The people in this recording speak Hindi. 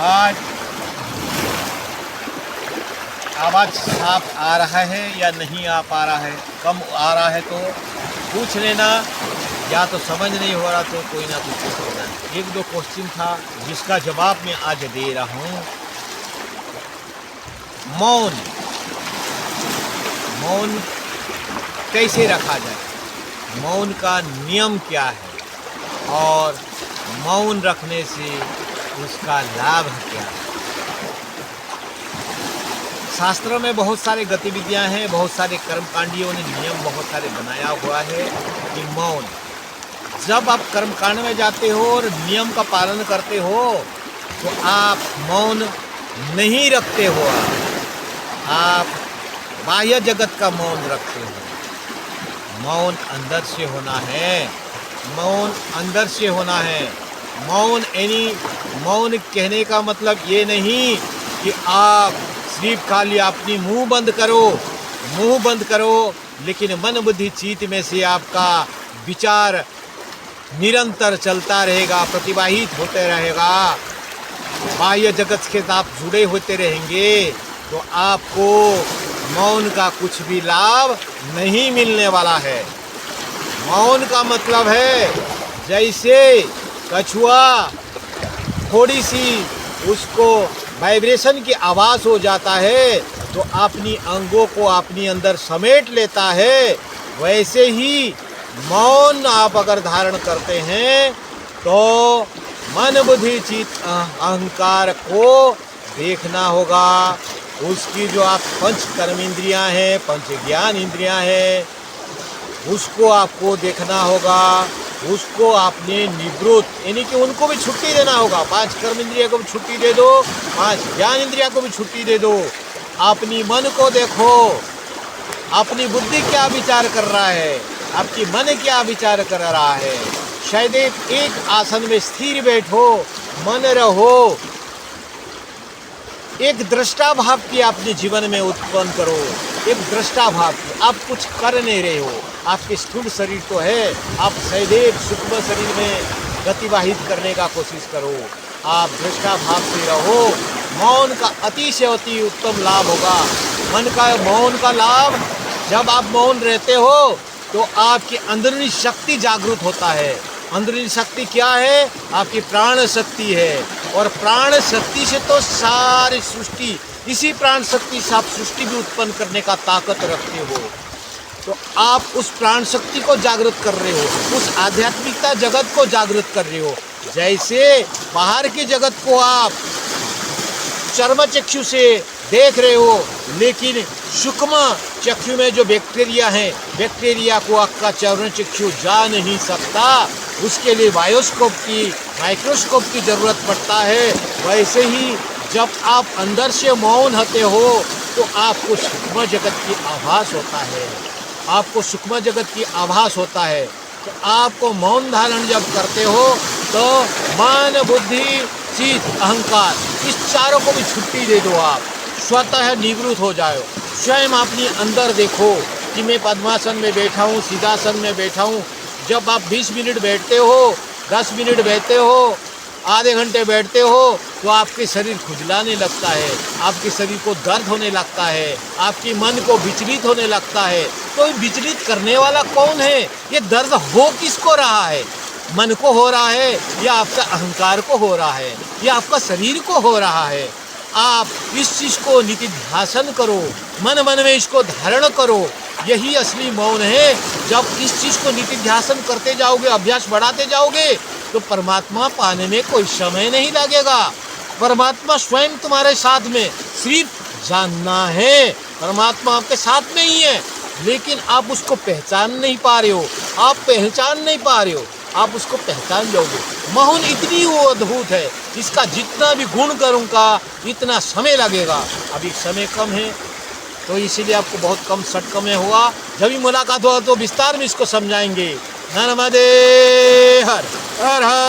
आज आवाज़ साफ आ रहा है या नहीं आ पा रहा है, कम आ रहा है तो पूछ लेना, या तो समझ नहीं हो रहा तो कोई ना कुछ पूछ लेना। एक दो क्वेश्चन था जिसका जवाब मैं आज दे रहा हूँ। मौन मौन कैसे रखा जाए, मौन का नियम क्या है और मौन रखने से उसका लाभ क्या है। शास्त्रों में बहुत सारे गतिविधियां हैं, बहुत सारे कर्मकांडियों ने नियम बहुत सारे बनाया हुआ है कि मौन, जब आप कर्मकांड में जाते हो और नियम का पालन करते हो तो आप मौन नहीं रखते हो, आप बाह्य जगत का मौन रखते हो। मौन अंदर से होना है, मौन अंदर से होना है। मौन मौन कहने का मतलब ये नहीं कि आप सिर्फ खाली अपनी मुंह बंद करो, लेकिन मन बुद्धि चित्त में से आपका विचार निरंतर चलता रहेगा, प्रतिवाहित होते रहेगा, बाह्य जगत के साथ जुड़े होते रहेंगे, तो आपको मौन का कुछ भी लाभ नहीं मिलने वाला है। मौन का मतलब है जैसे कछुआ थोड़ी सी उसको वाइब्रेशन की आवाज़ हो जाता है तो अपनी अंगों को अपनी अंदर समेट लेता है, वैसे ही मौन आप अगर धारण करते हैं तो मन बुद्धि चित्त अहंकार को देखना होगा। उसकी जो आप पंच कर्म इंद्रियाँ हैं, पंच ज्ञान इंद्रियाँ हैं, उसको आपको देखना होगा, उसको आपने निवृत्त यानी कि उनको भी छुट्टी देना होगा। 5 कर्म इंद्रिया को भी छुट्टी दे दो, 5 ज्ञान इंद्रिया को भी छुट्टी दे दो। अपनी मन को देखो, अपनी बुद्धि क्या विचार कर रहा है, आपकी मन क्या विचार कर रहा है। शायद एक आसन में स्थिर बैठो, मन रहो, एक दृष्टा भाव की अपने जीवन में उत्पन्न करो। एक दृष्टा भाव की, आप कुछ कर नहीं रहे हो, आपके स्थूल शरीर तो है, आप सदैव सूक्ष्म शरीर में गतिवाहित करने का कोशिश करो। आप दृष्टा भाव से रहो। मौन का अति से अति उत्तम लाभ होगा। मौन का लाभ, जब आप मौन रहते हो तो आपकी अंदरूनी शक्ति जागृत होता है। अंदरूनी शक्ति क्या है? आपकी प्राण शक्ति है, और प्राण शक्ति से तो सारी सृष्टि, इसी प्राण शक्ति से आप सृष्टि भी उत्पन्न करने का ताकत रखते हो। तो आप उस प्राण शक्ति को जागृत कर रहे हो, उस आध्यात्मिकता जगत को जागृत कर रहे हो। जैसे बाहर की जगत को आप चर्म चक्षु से देख रहे हो, लेकिन सूक्ष्म चक्षु में जो बैक्टीरिया है, बैक्टीरिया को आपका चर्म चक्षु जा नहीं सकता, उसके लिए बायोस्कोप की, माइक्रोस्कोप की ज़रूरत पड़ता है। वैसे ही जब आप अंदर से मौन होते हो तो आपको सूक्ष्म जगत की आभास होता है, आपको सूक्ष्म जगत की आभास होता है। तो आपको मौन धारण जब करते हो तो मन बुद्धि चित्त अहंकार, इस चारों को भी छुट्टी दे दो। आप स्वतः निवृत्त हो जाओ। स्वयं अपनी अंदर देखो कि मैं पद्मासन में बैठा हूँ, सीधासन में बैठा हूँ। जब आप 20 मिनट बैठते हो, 10 मिनट बैठते हो, आधे घंटे बैठते हो, तो आपके शरीर खुजलाने लगता है, आपके शरीर को दर्द होने लगता है, आपके मन को विचलित होने लगता है। तो विचलित करने वाला कौन है? ये दर्द हो किसको रहा है? मन को हो रहा है, या आपका अहंकार को हो रहा है, या आपका शरीर को हो रहा है? आप इस चीज़ को नित्य ध्यान करो, मन में इसको धारण करो। यही असली मौन है। जब इस चीज़ को नित्य ध्यान करते जाओगे, अभ्यास बढ़ाते जाओगे, तो परमात्मा पाने में कोई समय नहीं लगेगा। परमात्मा स्वयं तुम्हारे साथ में, सिर्फ जानना है परमात्मा आपके साथ में ही है, लेकिन आप उसको पहचान नहीं पा रहे हो। आप पहचान नहीं पा रहे हो, आप उसको पहचान जाओगे। मौन इतनी वो अद्भुत है, इसका जितना भी गुण करूँगा इतना समय लगेगा। अभी समय कम है तो इसीलिए आपको बहुत कम शर्त में हुआ। जब भी मुलाकात होगा तो विस्तार में इसको समझाएंगे। नर्मदे हर हर हर।